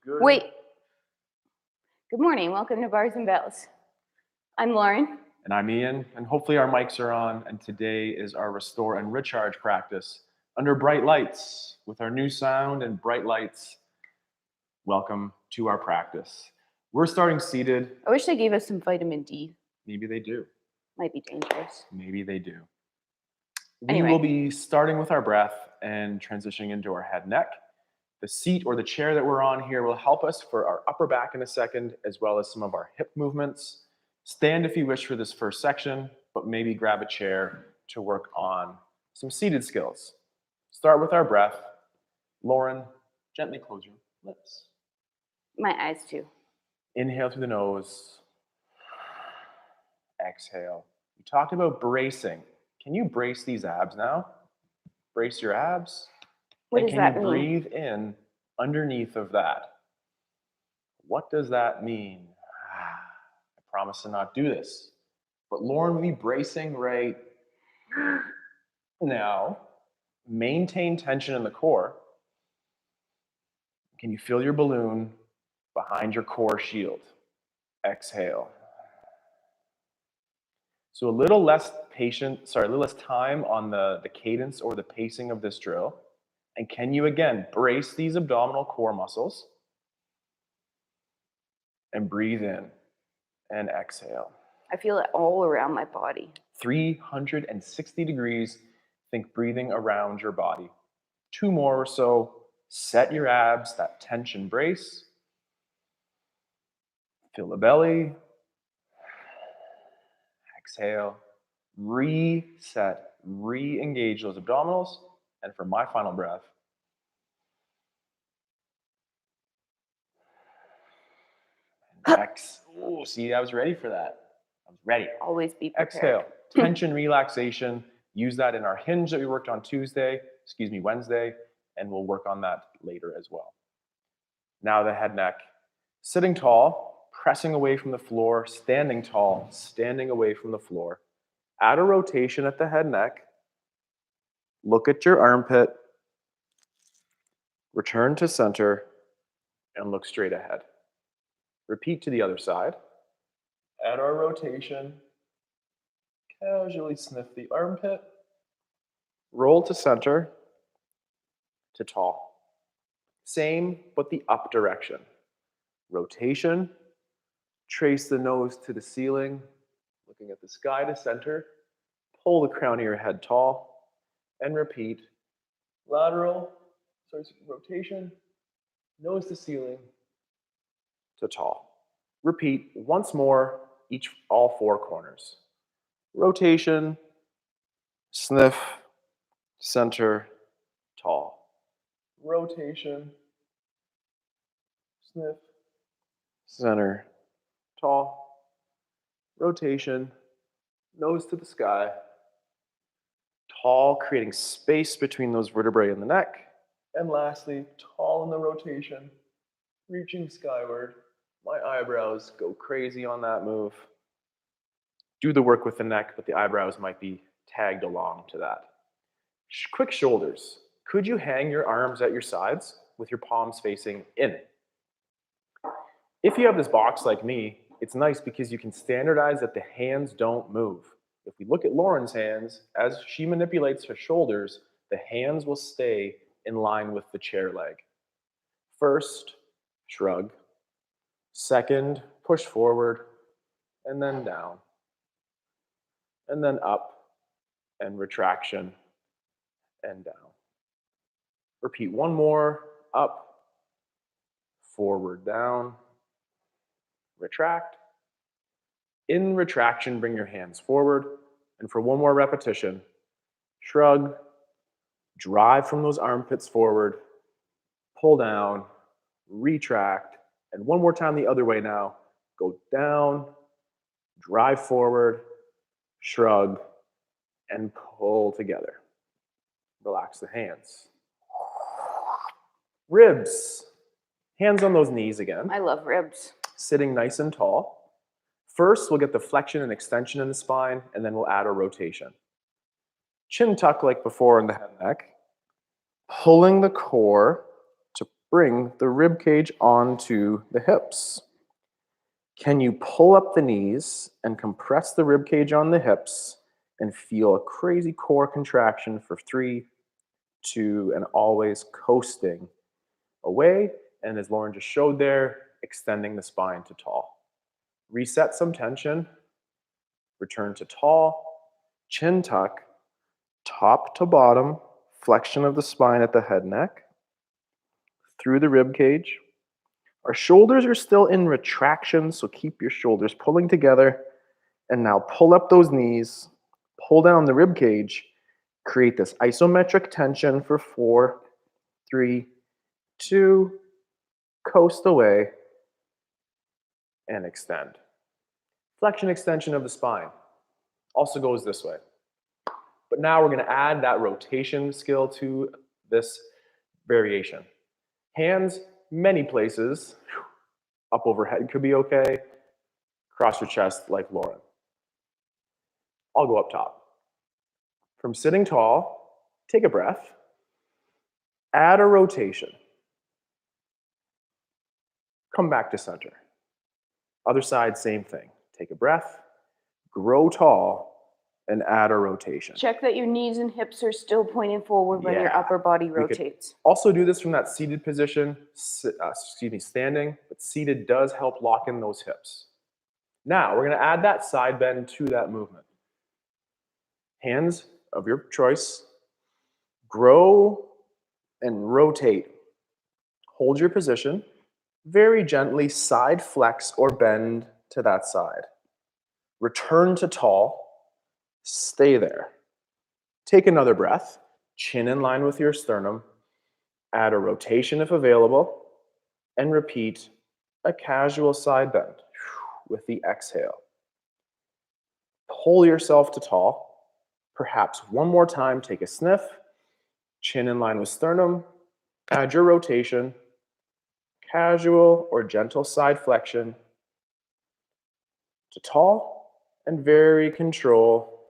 Good. Wait. Good morning. Welcome to Bars and Bells. I'm Lauren. And I'm Ian, and hopefully our mics are on, and today is our restore and recharge practice under bright lights with our new sound and bright lights. Welcome to our practice. We're starting seated. I wish they gave us some vitamin D. Maybe they do. Might be dangerous. Maybe they do. Anyway. We will be starting with our breath and transitioning into our head neck. The seat or the chair that we're on here will help us for our upper back in a second, as well as some of our hip movements. Stand if you wish for this first section, but maybe grab a chair to work on some seated skills. Start with our breath. Lauren, gently close your lips. My eyes too. Inhale through the nose. Exhale. We talked about bracing. Can you brace these abs now? Brace your abs. What And does that can you mean? breathe in underneath of that? What does that mean? I promise to not do this. But Lauren, be bracing right now. Maintain tension in the core. Can you feel your balloon behind your core shield? Exhale. So a little less time on the cadence or the pacing of this drill. And can you again brace these abdominal core muscles and breathe in and exhale. I feel it all around my body. 360 degrees, think breathing around your body. 2 more or so. Set your abs, that tension brace. Feel the belly. Exhale. Reset, re-engage those abdominals. And for my final breath, oh, see, I was ready for that. I was ready. Always be prepared. Exhale. Tension, relaxation. Use that in our hinge that we worked on Wednesday, and we'll work on that later as well. Now the head neck. Sitting tall, pressing away from the floor, standing tall, standing away from the floor. Add a rotation at the head neck. Look at your armpit. Return to center and look straight ahead. Repeat to the other side. Add our rotation. Casually sniff the armpit. Roll to center to tall. Same, but the up direction. Rotation. Trace the nose to the ceiling. Looking at the sky to center. Pull the crown of your head tall. And repeat. Rotation. Nose to ceiling to tall. Repeat once more, all 4 corners. Rotation, sniff, center, tall. Rotation, sniff, center, tall. Rotation, nose to the sky, tall, creating space between those vertebrae in the neck. And lastly, tall in the rotation, reaching skyward. My eyebrows go crazy on that move. Do the work with the neck, but the eyebrows might be tagged along to that. Quick shoulders. Could you hang your arms at your sides with your palms facing in? If you have this box like me, it's nice because you can standardize that the hands don't move. If we look at Lauren's hands, as she manipulates her shoulders, the hands will stay in line with the chair leg. First, shrug. Second, push forward, and then down. And then up, and retraction, and down. Repeat one more, up, forward, down, retract. In retraction, bring your hands forward, and for one more repetition, shrug, drive from those armpits forward, pull down, retract, and one more time the other way now. Go down, drive forward, shrug, and pull together. Relax the hands. Ribs. Hands on those knees again. I love ribs. Sitting nice and tall. First, we'll get the flexion and extension in the spine, and then we'll add a rotation. Chin tuck like before in the head and neck. Pulling the core to bring the rib cage onto the hips. Can you pull up the knees and compress the rib cage on the hips and feel a crazy core contraction for 3, 2, and always coasting away? And as Lauren just showed there, extending the spine to tall. Reset some tension, return to tall, chin tuck, top to bottom, flexion of the spine at the head neck, through the rib cage. Our shoulders are still in retraction, so keep your shoulders pulling together. And now pull up those knees, pull down the rib cage, create this isometric tension for 4, 3, 2, coast away, and extend. Flexion extension of the spine also goes this way. But now we're going to add that rotation skill to this variation. Hands, many places. Up overhead could be okay. Cross your chest like Lauren. I'll go up top. From sitting tall, take a breath. Add a rotation. Come back to center. Other side, same thing. Take a breath, grow tall, and add a rotation. Check that your knees and hips are still pointing forward when your upper body rotates. Also do this from that seated position, standing, but seated does help lock in those hips. Now, we're going to add that side bend to that movement. Hands of your choice, grow and rotate. Hold your position, very gently side flex or bend to that side. Return to tall, stay there. Take another breath, chin in line with your sternum, add a rotation if available, and repeat a casual side bend with the exhale. Pull yourself to tall. Perhaps one more time, take a sniff, chin in line with sternum, add your rotation, casual or gentle side flexion to tall, and very control,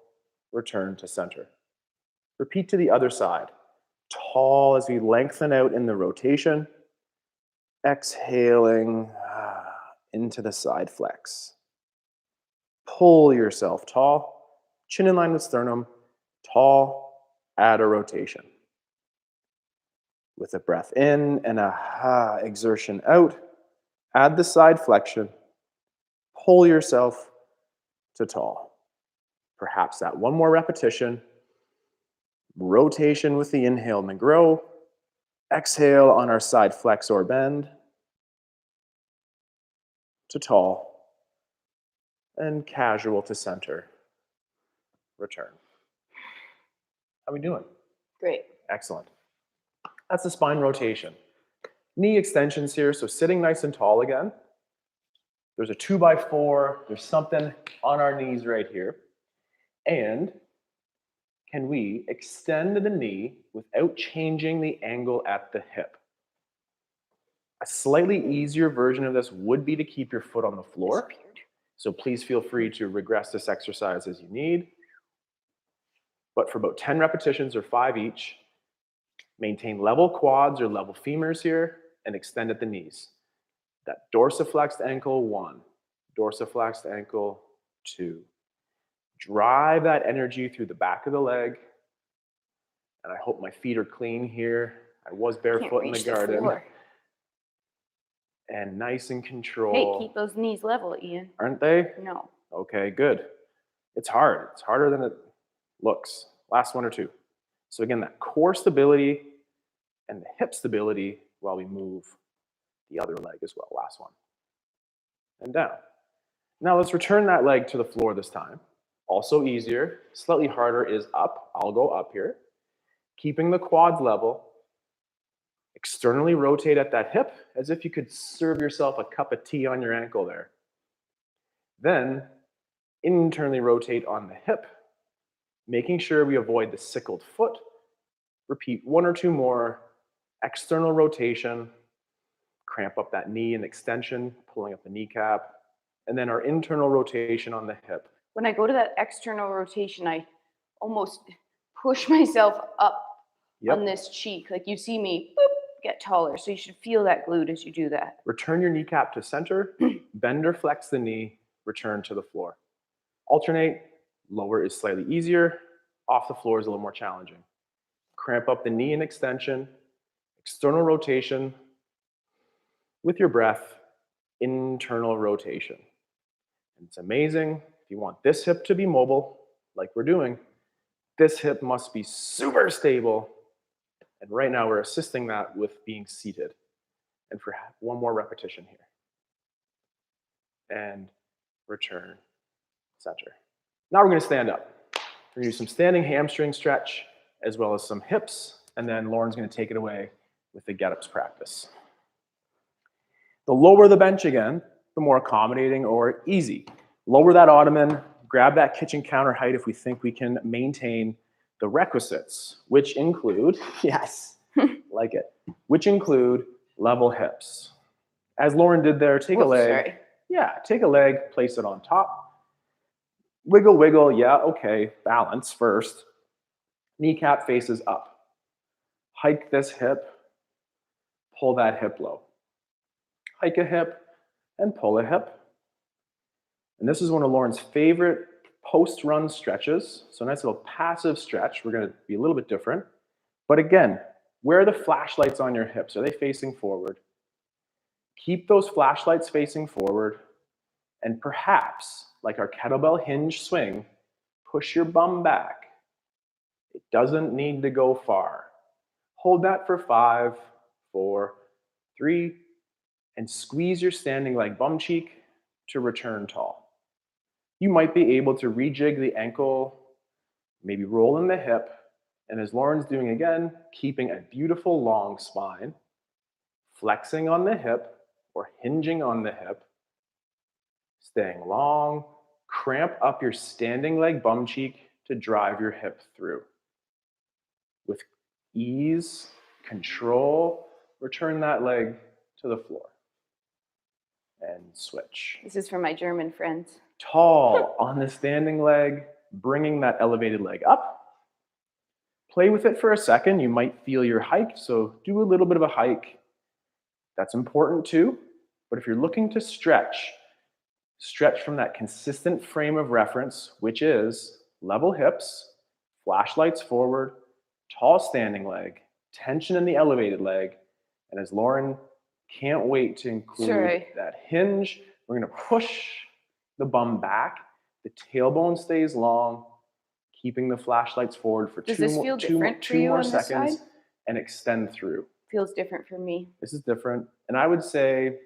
return to center. Repeat to the other side. Tall as we lengthen out in the rotation, exhaling into the side flex. Pull yourself tall, chin in line with sternum, tall, add a rotation. With a breath in and a exertion out, add the side flexion, pull yourself to tall. Perhaps that one more repetition. Rotation with the inhale and the grow. Exhale on our side flex or bend to tall. And casual to center. Return. How are we doing? Great. Excellent. That's the spine rotation. Knee extensions here, so sitting nice and tall again. There's a 2x4. There's something on our knees right here. And can we extend the knee without changing the angle at the hip? A slightly easier version of this would be to keep your foot on the floor. So please feel free to regress this exercise as you need. But for about 10 repetitions or 5 each, maintain level quads or level femurs here and extend at the knees. That dorsiflexed ankle 1, dorsiflexed ankle 2. Drive that energy through the back of the leg. And I hope my feet are clean here. I was barefoot in the garden. And nice and control. Hey, keep those knees level, Ian. Aren't they? No. Okay, good. It's hard. It's harder than it looks. Last one or two. So again, that core stability and the hip stability while we move the other leg as well. Last one. And down. Now let's return that leg to the floor this time. Also easier, slightly harder is up. I'll go up here. Keeping the quads level. Externally rotate at that hip as if you could serve yourself a cup of tea on your ankle there. Then internally rotate on the hip, making sure we avoid the sickled foot. Repeat 1 or 2 more. External rotation. Cramp up that knee and extension, pulling up the kneecap. And then our internal rotation on the hip. When I go to that external rotation, I almost push myself up on this cheek. Like you see me, boop, get taller. So you should feel that glute as you do that. Return your kneecap to center, bend or flex the knee, return to the floor. Alternate, lower is slightly easier, off the floor is a little more challenging. Cramp up the knee in extension, external rotation with your breath, internal rotation. And it's amazing. If you want this hip to be mobile, like we're doing, this hip must be super stable. And right now we're assisting that with being seated. And for one more repetition here. And return, center. Now we're going to stand up. We're going to do some standing hamstring stretch as well as some hips. And then Lauren's going to take it away with the get-ups practice. The lower the bench again, the more accommodating or easy. Lower that ottoman, grab that kitchen counter height if we think we can maintain the requisites, which include, yes, like it, which include level hips. As Lauren did there, take a leg. Sorry. Yeah, take a leg, place it on top. Wiggle, wiggle, yeah, okay, balance first. Kneecap faces up. Hike this hip, pull that hip low. Hike a hip and pull a hip. And this is one of Lauren's favorite post-run stretches. So a nice little passive stretch. We're going to be a little bit different. But again, where are the flashlights on your hips? Are they facing forward? Keep those flashlights facing forward. And perhaps, like our kettlebell hinge swing, push your bum back. It doesn't need to go far. Hold that for 5, 4, 3, and squeeze your standing leg bum cheek to return tall. You might be able to rejig the ankle, maybe roll in the hip, and as Lauren's doing again, keeping a beautiful long spine, flexing on the hip or hinging on the hip, staying long, cramp up your standing leg bum cheek to drive your hip through. With ease, control, return that leg to the floor. And switch. This is for my German friends. Tall on the standing leg, bringing that elevated leg up. Play with it for a second. You might feel your hike, so do a little bit of a hike. That's important too. But if you're looking to stretch from that consistent frame of reference, which is level hips, flashlights forward, tall standing leg, tension in the elevated leg, and as Lauren can't wait to include that hinge, we're going to push the bum back. The tailbone stays long, keeping the flashlights forward for two more seconds and extend through. Feels different for me. This is different. And I would say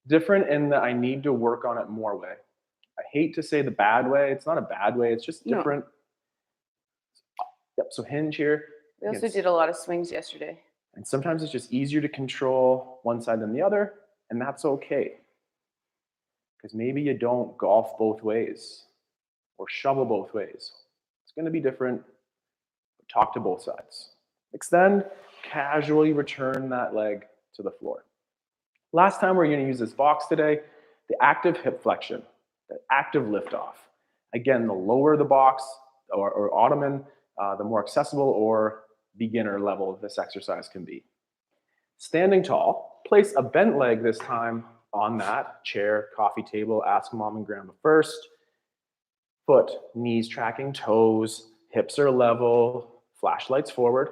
different in that I need to work on it more way. I hate to say the bad way. It's not a bad way. It's just different. No. Yep, so hinge here. We also did a lot of swings yesterday. And sometimes it's just easier to control one side than the other, and that's okay. Because maybe you don't golf both ways or shovel both ways. It's going to be different. Talk to both sides. Extend, casually return that leg to the floor. Last time we're going to use this box today, the active hip flexion, the active liftoff. Again, the lower the box or ottoman, the more accessible or beginner level this exercise can be. Standing tall, place a bent leg this time on that chair, coffee table, ask mom and grandma first. Foot, knees tracking toes, hips are level, flashlights forward.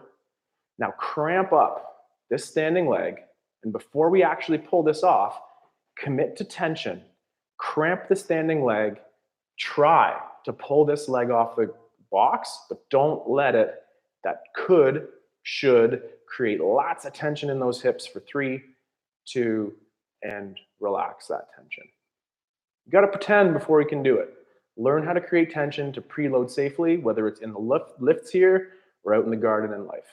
Now cramp up this standing leg, and before we actually pull this off, commit to tension. Cramp the standing leg, try to pull this leg off the box, but don't let it. That should create lots of tension in those hips for 3, 2, and relax that tension. You got to pretend before you can do it. Learn how to create tension to preload safely, whether it's in the lifts here or out in the garden in life.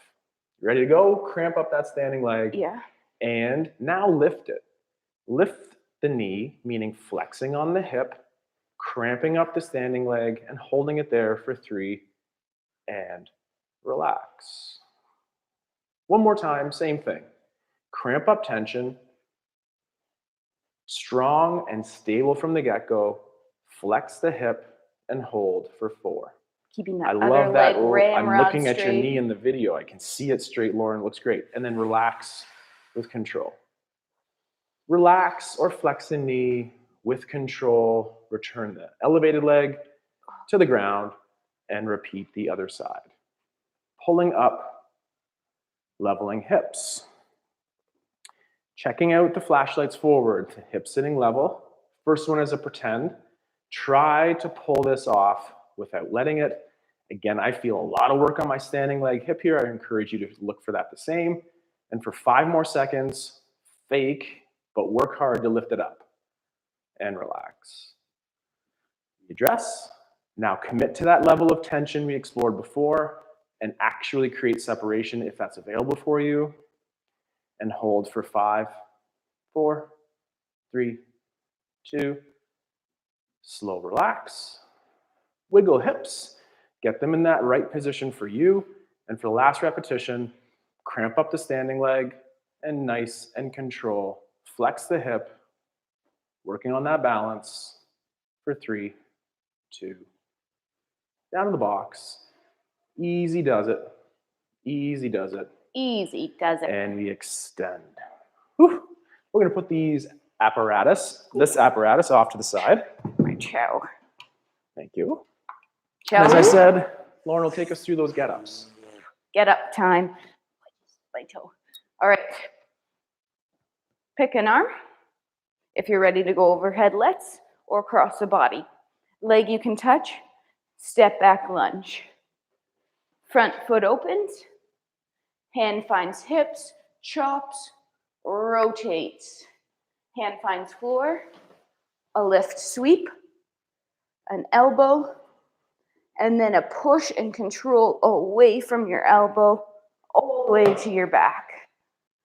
You ready to go? Cramp up that standing leg. Yeah. And now lift it. Lift the knee, meaning flexing on the hip, cramping up the standing leg, and holding it there for 3, and relax. One more time, same thing. Cramp up tension, strong and stable from the get-go, flex the hip, and hold for 4. Keeping that other leg ramrod I'm looking straight. at your knee in the video. I can see it straight, Lauren. It looks great. And then relax with control. Relax or flex the knee with control. Return the elevated leg to the ground and repeat the other side. Pulling up, leveling hips. Checking out the flashlights forward, hip sitting level. First one is a pretend. Try to pull this off without letting it. Again, I feel a lot of work on my standing leg hip here. I encourage you to look for that the same. And for 5 more seconds, fake, but work hard to lift it up. And relax. Address. Now commit to that level of tension we explored before and actually create separation if that's available for you. And hold for 5, 4, 3, 2. Slow relax. Wiggle hips. Get them in that right position for you. And for the last repetition, cramp up the standing leg and nice and control. Flex the hip. Working on that balance for 3, 2. Down to the box. Easy does it. Easy does it. Easy does it. And we extend. Whew. We're going to put this apparatus off to the side. Ciao. Thank you. Shall As I we? said, Lauren will take us through those get-ups. Get up time. My toe. All right. Pick an arm. If you're ready to go overhead, let's, or cross the body. Leg you can touch. Step back lunge. Front foot opens. Hand finds hips, chops, rotates. Hand finds floor. A lift sweep. An elbow. And then a push and control away from your elbow, all the way to your back.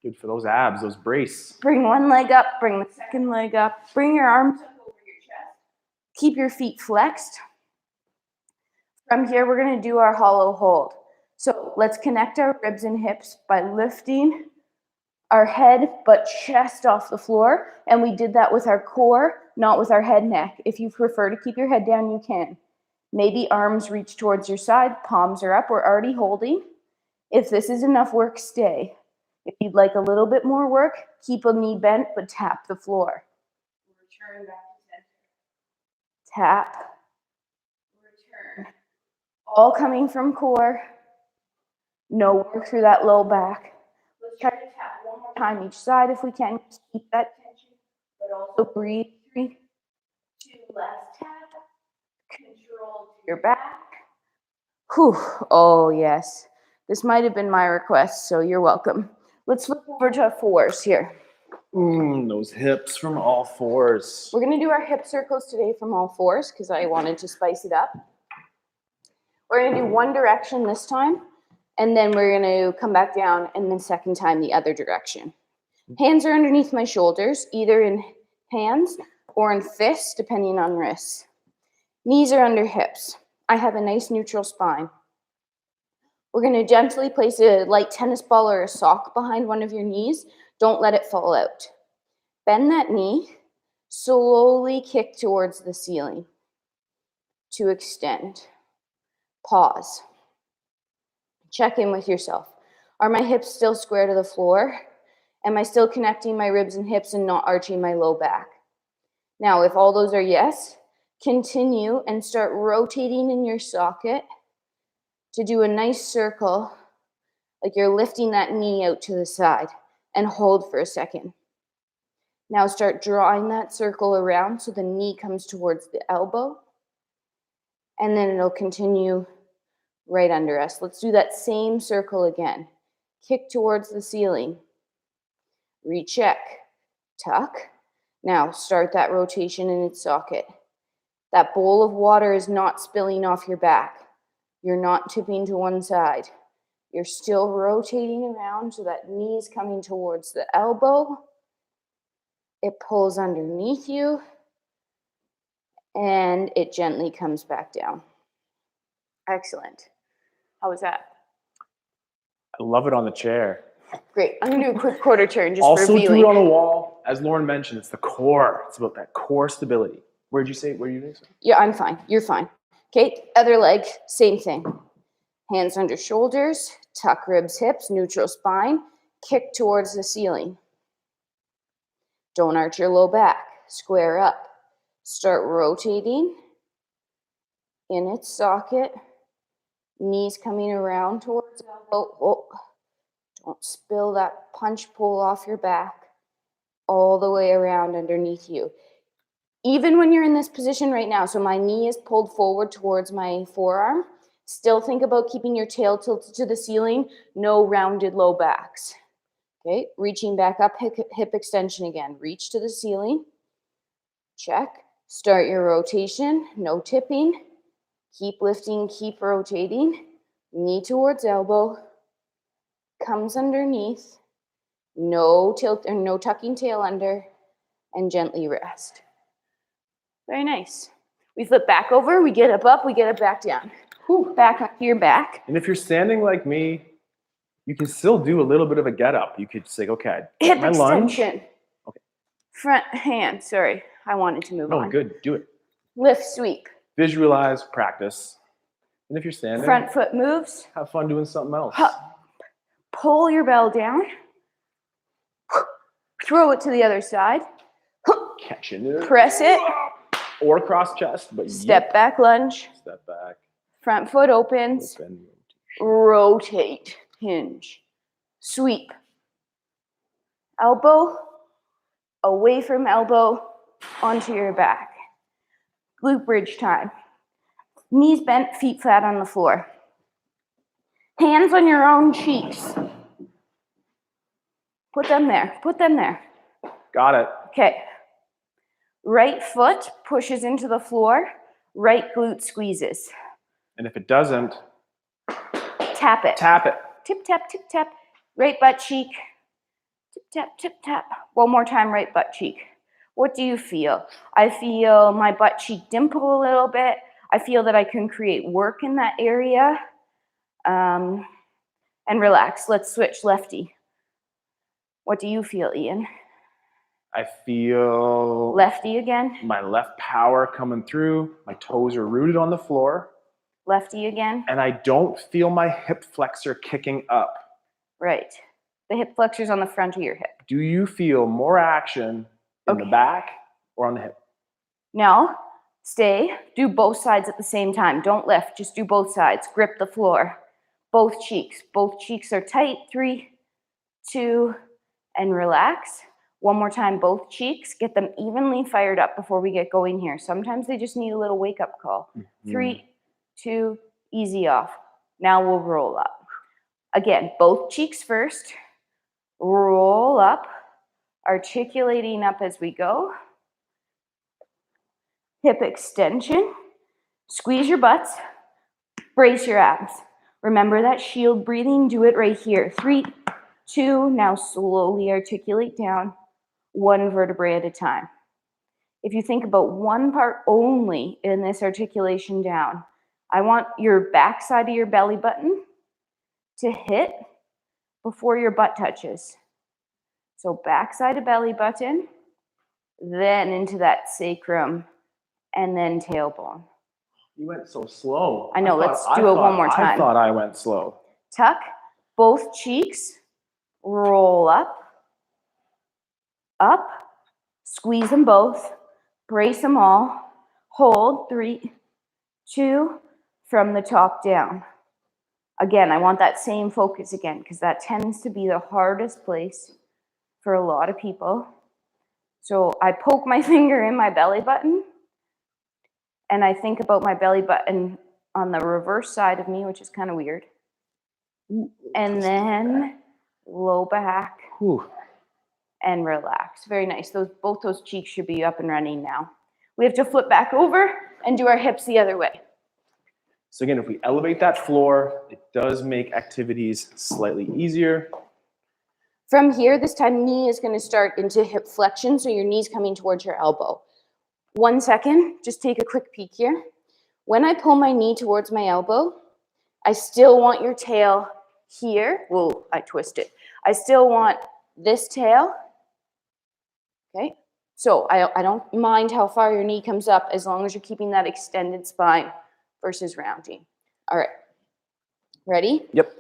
Good for those abs, those brace. Bring one leg up, bring the second leg up, bring your arms up over your chest. Keep your feet flexed. From here, we're gonna do our hollow hold. So let's connect our ribs and hips by lifting our head but chest off the floor. And we did that with our core, not with our head neck. If you prefer to keep your head down, you can. Maybe arms reach towards your side, palms are up, we're already holding. If this is enough work, stay. If you'd like a little bit more work, keep a knee bent, but tap the floor. Return back to center. Tap, return. All coming from core. No work through that low back. Let's try to tap one more time each side if we can. Just keep that tension, but also breathe. 3, 2, last tap. Control to your back. Whew. Oh, yes. This might have been my request, so you're welcome. Let's flip over to 4s here. Those hips from all 4s. We're going to do our hip circles today from all 4s because I wanted to spice it up. We're going to do one direction this time, and then we're going to come back down, and then second time the other direction. Hands are underneath my shoulders, either in hands or in fists, depending on wrists. Knees are under hips. I have a nice neutral spine. We're going to gently place a light tennis ball or a sock behind one of your knees. Don't let it fall out. Bend that knee. Slowly kick towards the ceiling to extend. Pause. Check in with yourself. Are my hips still square to the floor? Am I still connecting my ribs and hips and not arching my low back? Now, if all those are yes, continue and start rotating in your socket to do a nice circle, like you're lifting that knee out to the side, and hold for a second. Now start drawing that circle around so the knee comes towards the elbow, and then it'll continue right under us. Let's do that same circle again. Kick towards the ceiling. Recheck. Tuck. Now start that rotation in its socket. That bowl of water is not spilling off your back. You're not tipping to one side. You're still rotating around so that knee is coming towards the elbow. It pulls underneath you, and it gently comes back down. Excellent. How was that? I love it on the chair. Great. I'm going to do a quick quarter turn just Also for do viewing. it on the wall. As Lauren mentioned, it's the core. It's about that core stability. Where did you say? Where you doing? Yeah, I'm fine. You're fine. Okay, other leg, same thing. Hands under shoulders, tuck ribs, hips, neutral spine, kick towards the ceiling. Don't arch your low back. Square up. Start rotating in its socket. Knees coming around towards elbow. Oh, don't spill that punch pull off your back. All the way around underneath you. Even when you're in this position right now, so my knee is pulled forward towards my forearm, still think about keeping your tail tilted to the ceiling, no rounded low backs. Okay, reaching back up, hip extension again. Reach to the ceiling. Check. Start your rotation, no tipping. Keep lifting, keep rotating. Knee towards elbow. Comes underneath. No tilt or no tucking tail under. And gently rest. Very nice. We flip back over, we get up, we get it back down. Whew, back onto your back. And if you're standing like me, you can still do a little bit of a get up. You could say, okay, Hip my extension. lunge. Okay. Front hand, sorry, I wanted to move on. No, good, do it. Lift, sweep. Visualize, practice. And if you're standing, Front foot moves. have fun doing something else. Pull your bell down. Throw it to the other side. Catching it. Press it. Or cross chest, but Step back lunge. Step back. Front foot opens. Open. Rotate. Hinge. Sweep. Elbow. Away from elbow. Onto your back. Glute bridge time. Knees bent, feet flat on the floor. Hands on your own cheeks. Put them there. Put them there. Got it. Okay. Right foot pushes into the floor. Right glute squeezes. And if it doesn't, Tap it. tap it. Tip, tap, tip, tap. Right butt cheek. Tip, tap, tip, tap. One more time, right butt cheek. What do you feel? I feel my butt cheek dimple a little bit. I feel that I can create work in that area. And relax. Let's switch lefty. What do you feel, Ian? I feel Lefty again. my left power coming through. My toes are rooted on the floor. Lefty again. And I don't feel my hip flexor kicking up. Right. The hip flexor's on the front of your hip. Do you feel more action in the back or on the hip? Now, stay. Do both sides at the same time. Don't lift. Just do both sides. Grip the floor. Both cheeks. Both cheeks are tight. 3, 2, and relax. One more time, both cheeks. Get them evenly fired up before we get going here. Sometimes they just need a little wake-up call. 3, 2, easy off. Now we'll roll up. Again, both cheeks first. Roll up. Articulating up as we go. Hip extension. Squeeze your butts. Brace your abs. Remember that shield breathing. Do it right here. 3, 2, now slowly articulate down. One vertebrae at a time. If you think about one part only in this articulation down, I want your back side of your belly button to hit before your butt touches. So back side of belly button, then into that sacrum, and then tailbone. You went so slow. I know, let's do it one more time. I thought I went slow. Tuck, both cheeks, roll up, squeeze them both, brace them all, hold, 3, 2, from the top down. Again, I want that same focus again, because that tends to be the hardest place for a lot of people. So I poke my finger in my belly button, and I think about my belly button on the reverse side of me, which is kind of weird. And then low back. Whew. And relax. Very nice. Both those cheeks should be up and running now. We have to flip back over and do our hips the other way. So again, if we elevate that floor, it does make activities slightly easier. From here, this time knee is going to start into hip flexion, so your knee's coming towards your elbow. 1 second, just take a quick peek here. When I pull my knee towards my elbow, I still want your tail here. Whoa, I twist it. I still want this tail. Okay, so I don't mind how far your knee comes up as long as you're keeping that extended spine versus rounding. All right, ready? Yep.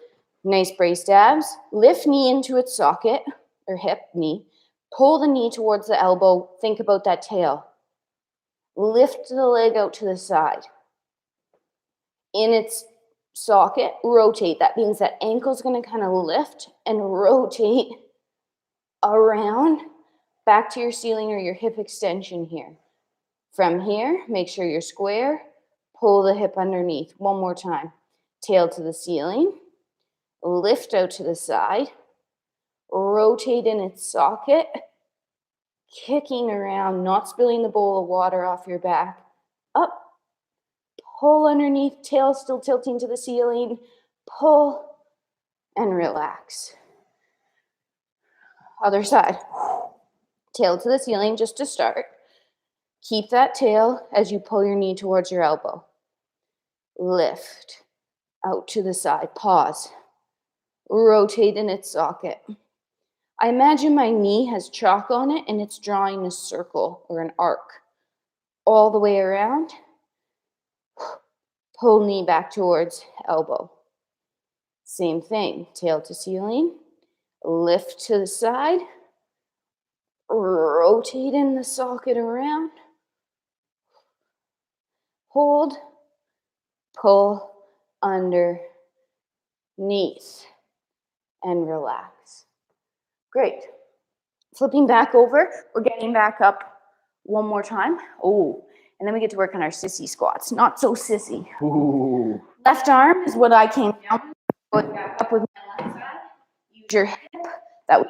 Nice braced abs. Lift knee into its socket, or hip, knee. Pull the knee towards the elbow. Think about that tail. Lift the leg out to the side. In its socket, rotate. That means that ankle's going to kind of lift and rotate around back to your ceiling or your hip extension here. From here, make sure you're square. Pull the hip underneath. One more time. Tail to the ceiling. Lift out to the side. Rotate in its socket. Kicking around, not spilling the bowl of water off your back. Up. Pull underneath, tail still tilting to the ceiling. Pull and relax. Other side. Tail to the ceiling just to start. Keep that tail as you pull your knee towards your elbow. Lift out to the side. Pause. Rotate in its socket. I imagine my knee has chalk on it and it's drawing a circle or an arc all the way around. Pull knee back towards elbow. Same thing, tail to ceiling. Lift to the side. Rotate in the socket around. Hold. Pull underneath and relax. Great. Flipping back over, we're getting back up one more time. Oh, and then we get to work on our sissy squats. Not so sissy. Ooh. Left arm is what I came down with. Going back up with my left side. Use your hip. That would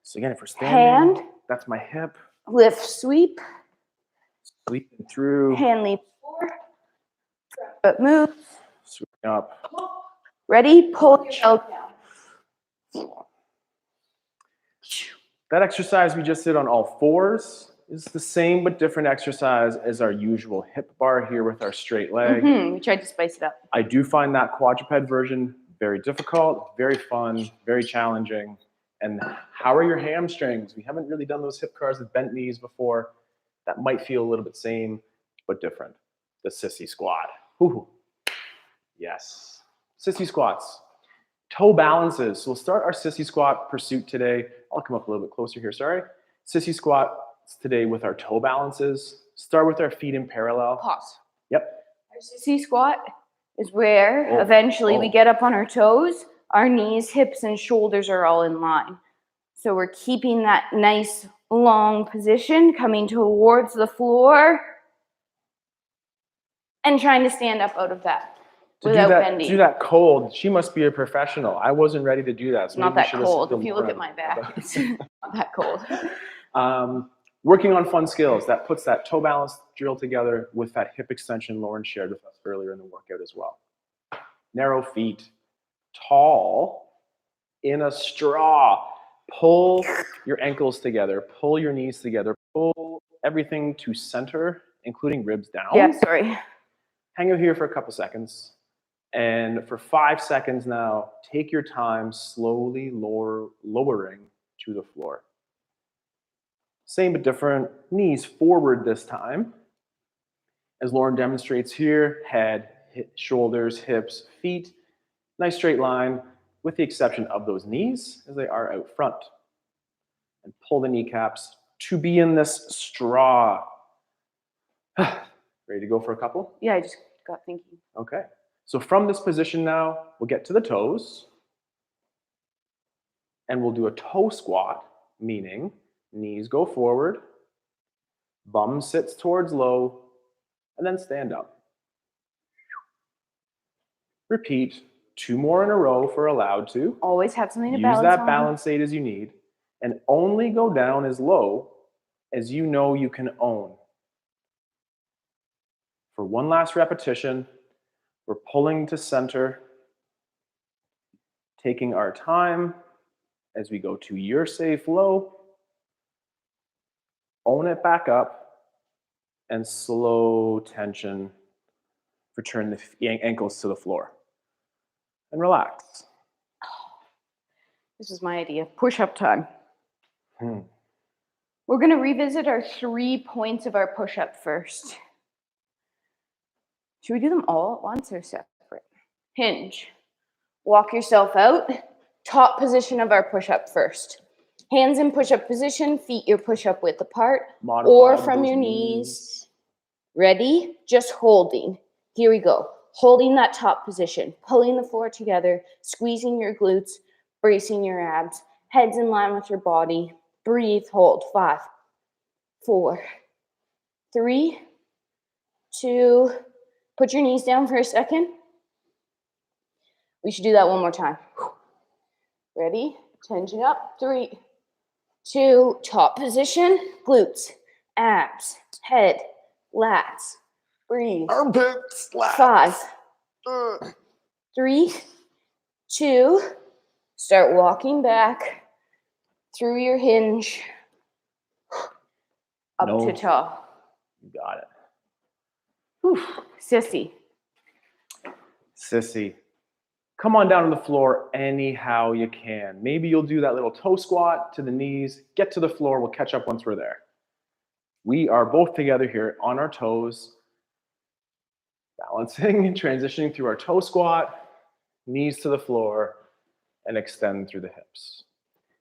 So again, if we're standing, hand. that's my hip. Lift, sweep. Sweeping through. Hand leaps forward. But move. Sweeping up. Ready? Pull your belt down. That exercise we just did on all fours is the same but different exercise as our usual hip bar here with our straight leg. We tried to spice it up. I do find that quadruped version very difficult, very fun, very challenging. And how are your hamstrings? We haven't really done those hip cars with bent knees before. That might feel a little bit same, but different. The sissy squat. Ooh. Yes. Sissy squats. Toe balances. So we'll start our sissy squat pursuit today. I'll come up a little bit closer here, sorry. Sissy squat today with our toe balances. Start with our feet in parallel. Pause. Yep. Our sissy squat is where eventually we get up on our toes. Our knees, hips, and shoulders are all in line. So we're keeping that nice long position, coming towards the floor, and trying to stand up out of that without bending. To do that cold, she must be a professional. I wasn't ready to do that. So not that cold. If you look at my back, it's not that cold. Working on fun skills. That puts that toe balance drill together with that hip extension Lauren shared with us earlier in the workout as well. Narrow feet. Tall in a straw. Pull your ankles together. Pull your knees together. Pull everything to center, including ribs down. Yeah, sorry. Hang out here for a couple seconds. And for 5 seconds now, take your time slowly lowering to the floor. Same but different. Knees forward this time. As Lauren demonstrates here, head, shoulders, hips, feet. Nice straight line, with the exception of those knees as they are out front. And pull the kneecaps to be in this straw. Ready to go for a couple? Yeah, I just got thinking. Okay. So from this position now, we'll get to the toes. And we'll do a toe squat, meaning knees go forward, bum sits towards low, and then stand up. Repeat 2 more in a row for allowed to. Always have something to Use balance that on. balance aid as you need, and only go down as low as you know you can own. For one last repetition, we're pulling to center, taking our time as we go to your safe low, own it back up, and slow tension. Return the ankles to the floor. And relax. This is my idea. Push-up time. We're going to revisit our 3 points of our push-up first. Should we do them all at once or separate? Hinge. Walk yourself out. Top position of our push-up first. Hands in push-up position, feet your push-up width apart, Modify or from those your knees. Ready? Just holding. Here we go. Holding that top position, pulling the floor together, squeezing your glutes, bracing your abs, heads in line with your body. Breathe, hold. 5, 4, 3, 2. Put your knees down for a second. We should do that one more time. Ready? Tension up. 3, 2, top position, glutes, abs, head, lats. Breathe. Armpits, lats. 5, 3, 2. Start walking back through your hinge up to tall. You got it. Whew. Sissy. Sissy. Come on down to the floor anyhow you can. Maybe you'll do that little toe squat to the knees. Get to the floor. We'll catch up once we're there. We are both together here on our toes, balancing and transitioning through our toe squat, knees to the floor, and extend through the hips.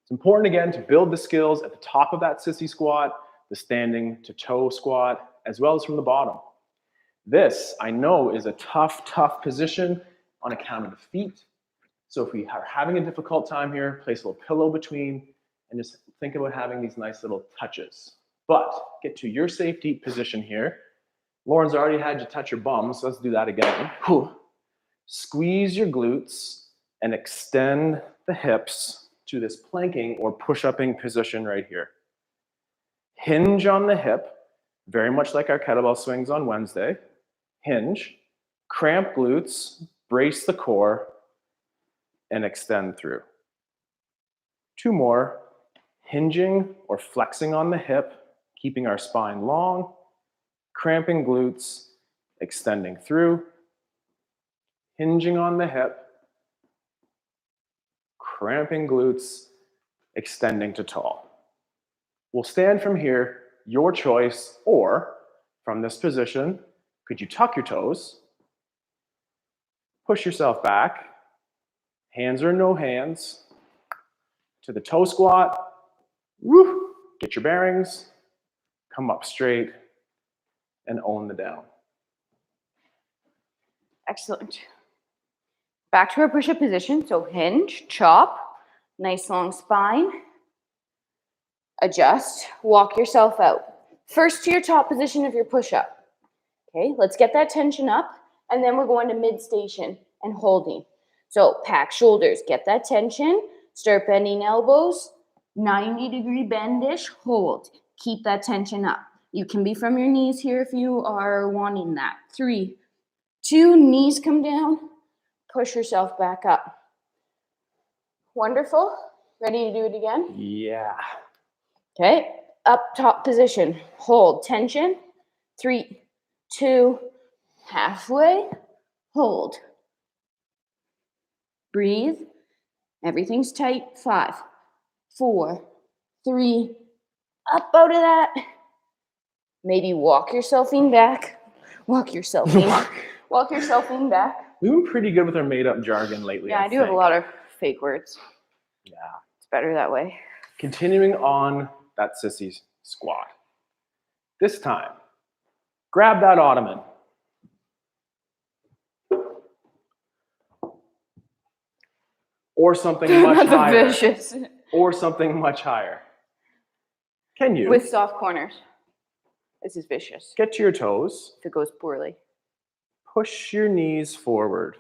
It's important, again, to build the skills at the top of that sissy squat, the standing to toe squat, as well as from the bottom. This, I know, is a tough position on account of the feet. So if we are having a difficult time here, place a little pillow between and just think about having these nice little touches. But get to your safe deep position here. Lauren's already had you touch your bum, so let's do that again. Squeeze your glutes and extend the hips to this planking or push-upping position right here. Hinge on the hip, very much like our kettlebell swings on Wednesday. Hinge, cramp glutes, brace the core, and extend through. 2 more, hinging or flexing on the hip, keeping our spine long, cramping glutes, extending through, hinging on the hip, cramping glutes, extending to tall. We'll stand from here, your choice, or from this position, could you tuck your toes, push yourself back, hands or no hands, to the toe squat, woo, get your bearings, come up straight, and own the down. Excellent. Back to our push-up position. So hinge, chop, nice long spine. Adjust, walk yourself out. First to your top position of your push-up. Okay, let's get that tension up, and then we're going to mid-station and holding. So pack shoulders, get that tension, start bending elbows, 90-degree bendish, hold. Keep that tension up. You can be from your knees here if you are wanting that. 3, 2, knees come down, push yourself back up. Wonderful. Ready to do it again? Yeah. Okay, up top position, hold, tension, 3, 2, halfway, hold. Breathe, everything's tight, 5, 4, 3, up out of that. Maybe walk yourself in back. Walk yourself in back. We've been pretty good with our made-up jargon lately. Yeah, I do have a lot of fake words. Yeah. It's better that way. Continuing on that sissy squat. This time, grab that ottoman. Or something much higher. Vicious. Or something much higher. Can you? With soft corners. This is vicious. Get to your toes. If it goes poorly. Push your knees forward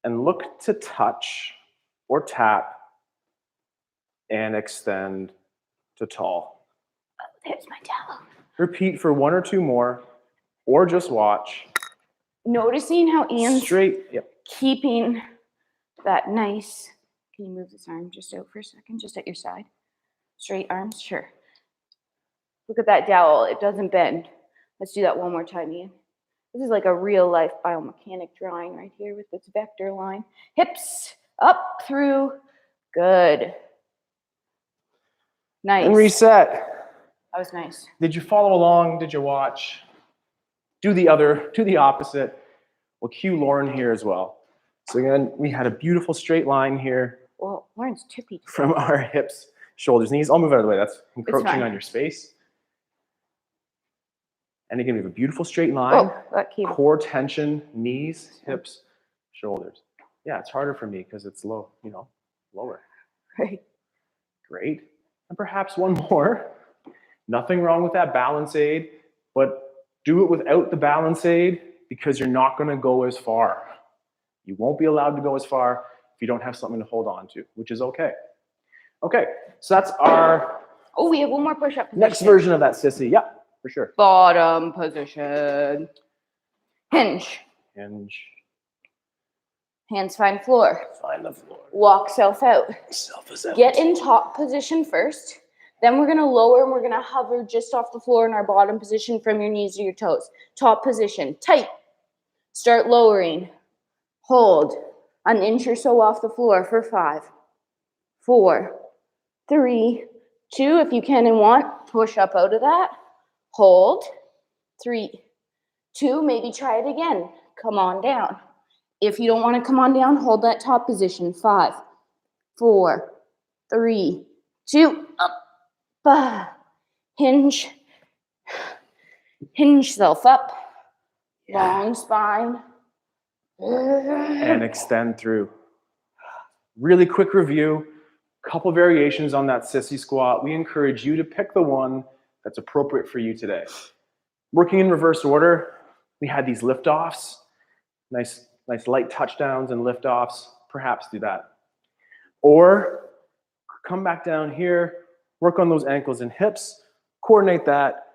and look to touch or tap and extend to tall. Oh, there's my towel. Repeat for 1 or 2 more, or just watch. Noticing how Ian's straight, yep. Keeping that nice. Can you move this arm just out for a second, just at your side? Straight arms, sure. Look at that dowel, it doesn't bend. Let's do that one more time, Ian. This is like a real life biomechanic drawing right here with this vector line. Hips up through, good. Nice. And reset. That was nice. Did you follow along? Did you watch? Do the opposite. We'll cue Lauren here as well. So again, we had a beautiful straight line here. Well, Lauren's tippy. From our hips. Shoulders, knees. I'll move out of the way. That's encroaching fine. on your space. And again, we have a beautiful straight line. Oh, that cable. Core tension, knees, hips, shoulders. Yeah, it's harder for me because it's low, you know, lower. Right. Great. And perhaps one more. Nothing wrong with that balance aid, but do it without the balance aid because you're not going to go as far. You won't be allowed to go as far if you don't have something to hold on to, which is okay. Okay, so that's our Oh, we have one more push-up position. next version of that sissy. Yeah, for sure. Bottom position. Hinge. Hinge. Hands find floor. Find the floor. Walk self out. Self is out. Get in top position first. Then we're going to lower and we're going to hover just off the floor in our bottom position from your knees to your toes. Top position. Tight. Start lowering. Hold. An inch or so off the floor for 5, 4, 3, 2. If you can and want, push up out of that. Hold. 3, 2. Maybe try it again. Come on down. If you don't want to come on down, hold that top position. 5, 4, 3, 2. Up. Hinge. Hinge self up. Long spine. And extend through. Really quick review. Couple variations on that sissy squat. We encourage you to pick the one that's appropriate for you today. Working in reverse order, we had these lift-offs. Nice light touchdowns and lift-offs. Perhaps do that. Or come back down here, work on those ankles and hips, coordinate that,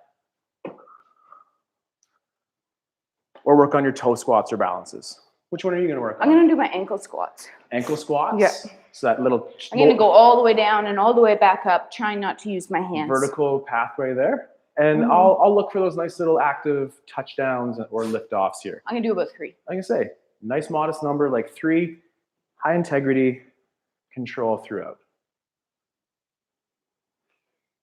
or work on your toe squats or balances. Which one are you going to work on? I'm going to do my ankle squats. Ankle squats? Yeah. So that little... I'm going to go all the way down and all the way back up, trying not to use my hands. Vertical pathway there. And I'll look for those nice little active touchdowns or lift-offs here. I'm going to do about 3. Like I say, nice modest number, like 3, high integrity, control throughout.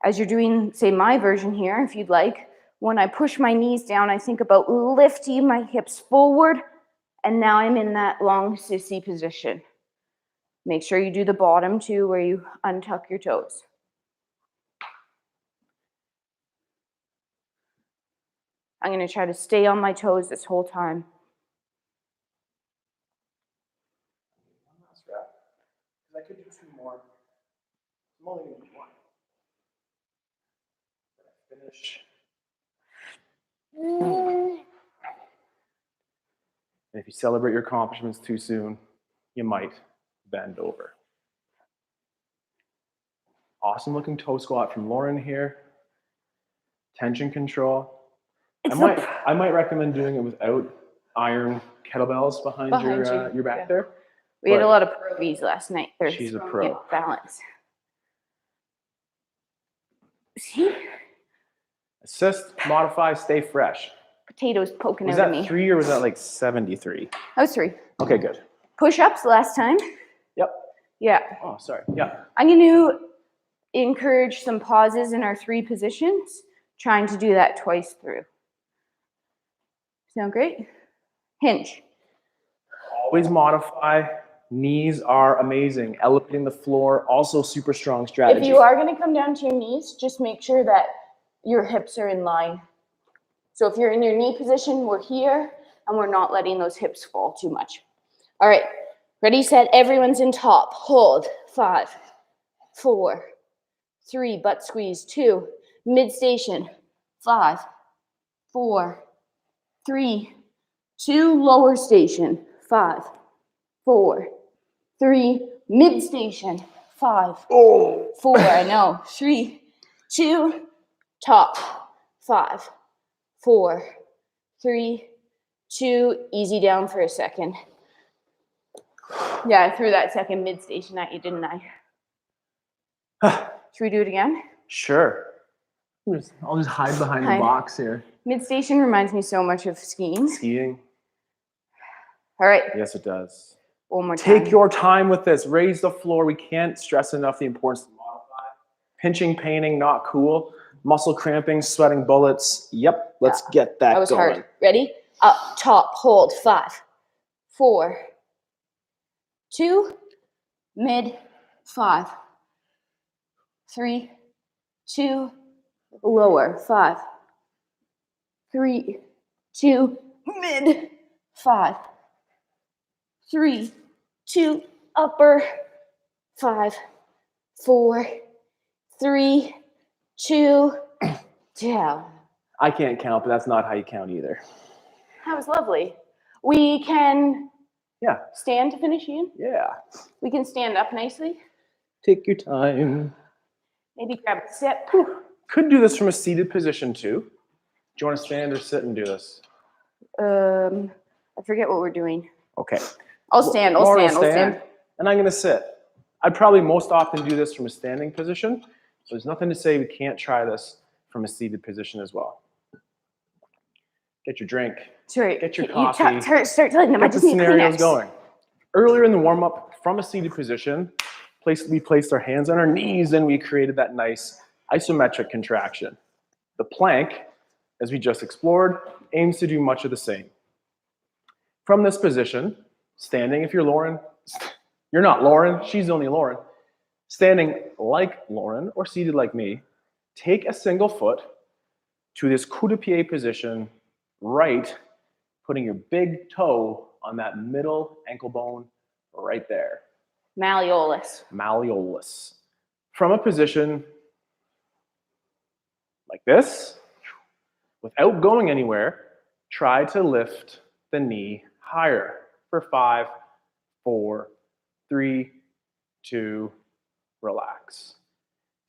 As you're doing, say, my version here, if you'd like, when I push my knees down, I think about lifting my hips forward, and now I'm in that long sissy position. Make sure you do the bottom too, where you untuck your toes. I'm going to try to stay on my toes this whole time. One last rep. I could do 2 more. I'm only going to do 1. Finish. And if you celebrate your accomplishments too soon, you might bend over. Awesome looking toe squat from Lauren here. Tension control. I might recommend doing it without iron kettlebells behind your back there. We had a lot of probies last night. She's a pro. Balance. See? Assist, modify, stay fresh. Potatoes poking Was out of that me. 3 or was that like 73? That was 3. Okay, good. Push-ups last time. Yep. Yeah. Oh, sorry. Yeah. I'm going to encourage some pauses in our 3 positions, trying to do that twice through. Sound great? Hinge. Always modify. Knees are amazing. Elevating the floor, also super strong strategy. If you are going to come down to your knees, just make sure that your hips are in line. So if you're in your knee position, we're here, and we're not letting those hips fall too much. All right. Ready, set. Everyone's in top. Hold. 5, 4, 3. Butt squeeze. 2. Mid station. 5, 4, 3, 2. Lower station. 5, 4, 3. Mid station. 5, 4. I know. 3, 2. Top. 5, 4, 3, 2. Easy down for a second. Yeah, I threw that second mid station at you, didn't I? Should we do it again? Sure. I'll just hide behind the box here. Mid station reminds me so much of skiing. Skiing? All right. Yes, it does. One more time. Take your time with this. Raise the floor. We can't stress enough the importance of modify. Pinching, painting, not cool. Muscle cramping, sweating bullets. Yep, let's get that going. That was hard. Ready? Up, top, hold. 5, 4, 2. Mid. 5, 3, 2, lower, 5, 3, 2, mid, 5, 3, 2, upper, 5, 4, 3, 2, down. I can't count, but that's not how you count either. That was lovely. We can Yeah. stand to finish, Ian. Yeah. We can stand up nicely. Take your time. Maybe grab a sip. Could do this from a seated position too. Do you want to stand or sit and do this? I forget what we're doing. Okay. I'll stand. Lauren I'll will stand. And I'm going to sit. I'd probably most often do this from a standing position. So there's nothing to say we can't try this from a seated position as well. Get your drink. Sorry. Get your coffee. You start telling them. I Get the just need scenarios Kleenex. going. Earlier in the warm-up, from a seated position, we placed our hands on our knees and we created that nice isometric contraction. The plank, as we just explored, aims to do much of the same. From this position, standing, if you're Lauren, you're not Lauren, she's only Lauren. Standing like Lauren or seated like me, take a single foot to this coup de pied position, right, putting your big toe on that middle ankle bone right there. Malleolus. Malleolus. From a position like this, without going anywhere, try to lift the knee higher for 5, 4, 3, 2, relax.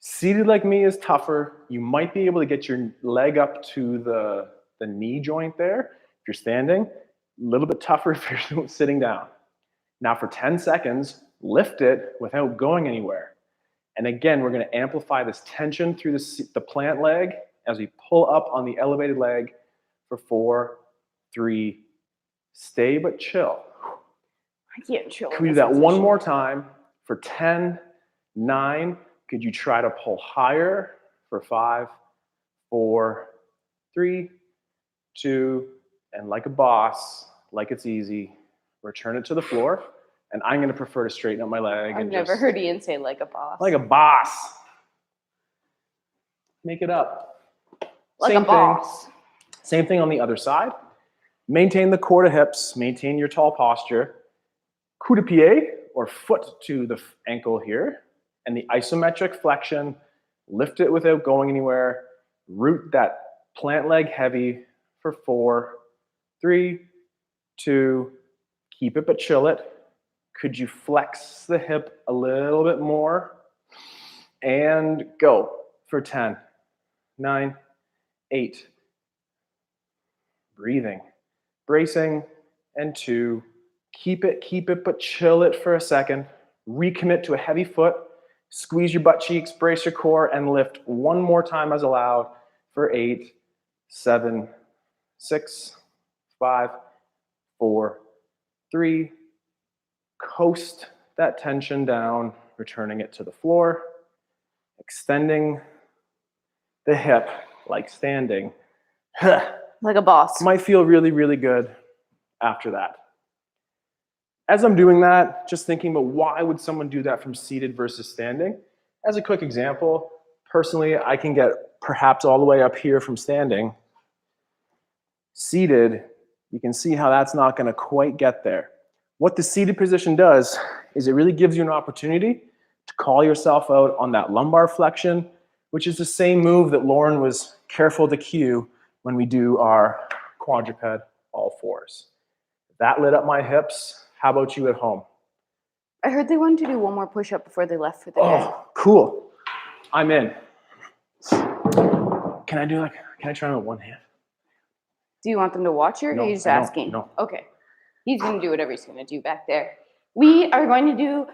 Seated like me is tougher. You might be able to get your leg up to the knee joint there. If you're standing, a little bit tougher if you're sitting down. Now for 10 seconds, lift it without going anywhere. And again, we're going to amplify this tension through the plant leg as we pull up on the elevated leg for 4, 3, stay but chill. I can't chill. Can we do that one more time for 10, 9? Could you try to pull higher for 5, 4, 3, 2, and like a boss, like it's easy, return it to the floor. And I'm going to prefer to straighten up my leg. I've never heard Ian say like a boss. Like a boss. Make it up. Like a boss. Same thing on the other side. Maintain the core to hips. Maintain your tall posture. Coup de pied, or foot to the ankle here. And the isometric flexion. Lift it without going anywhere. Root that plant leg heavy for 4, 3, 2, keep it but chill it. Could you flex the hip a little bit more? And go for 10, 9, 8. Breathing, bracing, and 2. Keep it, but chill it for a second. Recommit to a heavy foot. Squeeze your butt cheeks, brace your core, and lift one more time as allowed for 8, 7, 6, 5, 4, 3. Coast that tension down, returning it to the floor. Extending the hip like standing. Like a boss. Might feel really, really good after that. As I'm doing that, just thinking about why would someone do that from seated versus standing? As a quick example, personally, I can get perhaps all the way up here from standing. Seated, you can see how that's not going to quite get there. What the seated position does is it really gives you an opportunity to call yourself out on that lumbar flexion, which is the same move that Lauren was careful to cue when we do our quadruped all fours. That lit up my hips. How about you at home? I heard they wanted to do one more push-up before they left for the day. Oh, cool. I'm in. Can I try with one hand? Do you want them to watch you, or No, are you just I don't. asking? No. Okay. He's going to do whatever he's going to do back there. We are going to do,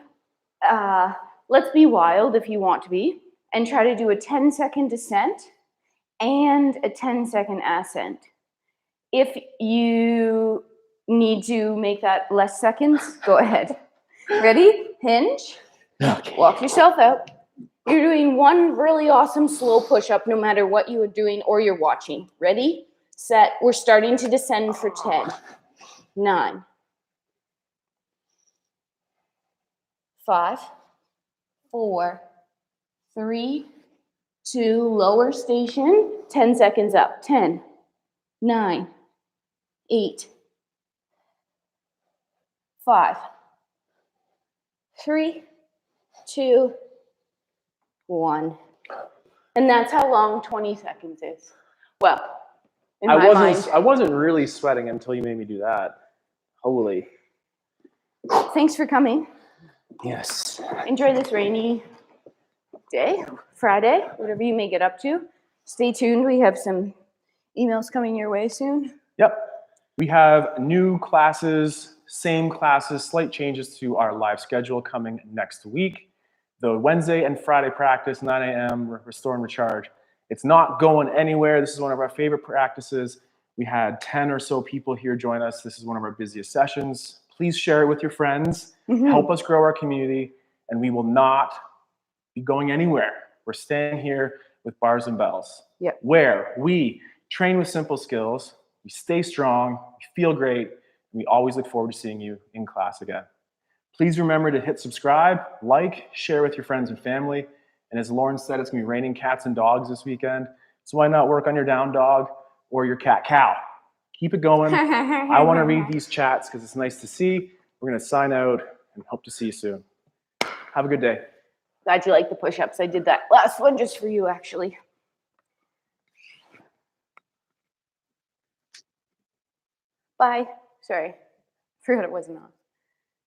let's be wild if you want to be, and try to do a 10-second descent and a 10-second ascent. If you need to make that less seconds, go ahead. Ready? Hinge. Okay. Walk yourself out. You're doing one really awesome slow push-up no matter what you are doing or you're watching. Ready? Set. We're starting to descend for 10. 9. 5. 4. 3, 2, lower station, 10 seconds up. 10, 9, 8, 5, 3, 2, 1. And that's how long 20 seconds is. Well, in my mind. I wasn't really sweating until you made me do that. Holy. Thanks for coming. Yes. Enjoy this rainy day, Friday, whatever you may get up to. Stay tuned. We have some emails coming your way soon. Yep. We have new classes, same classes, slight changes to our live schedule coming next week. The Wednesday and Friday practice, 9 a.m., Restore and Recharge. It's not going anywhere. This is one of our favorite practices. We had 10 or so people here join us. This is one of our busiest sessions. Please share it with your friends. Help us grow our community, and we will not be going anywhere. We're staying here with bars and bells, where we train with simple skills, we stay strong, we feel great, and we always look forward to seeing you in class again. Please remember to hit subscribe, like, share with your friends and family. And as Lauren said, it's going to be raining cats and dogs this weekend. So why not work on your down dog or your cat cow? Keep it going. I want to read these chats because it's nice to see. We're going to sign out and hope to see you soon. Have a good day. Glad you like the push-ups. I did that last one just for you, actually. Bye. Sorry. Forgot it wasn't on.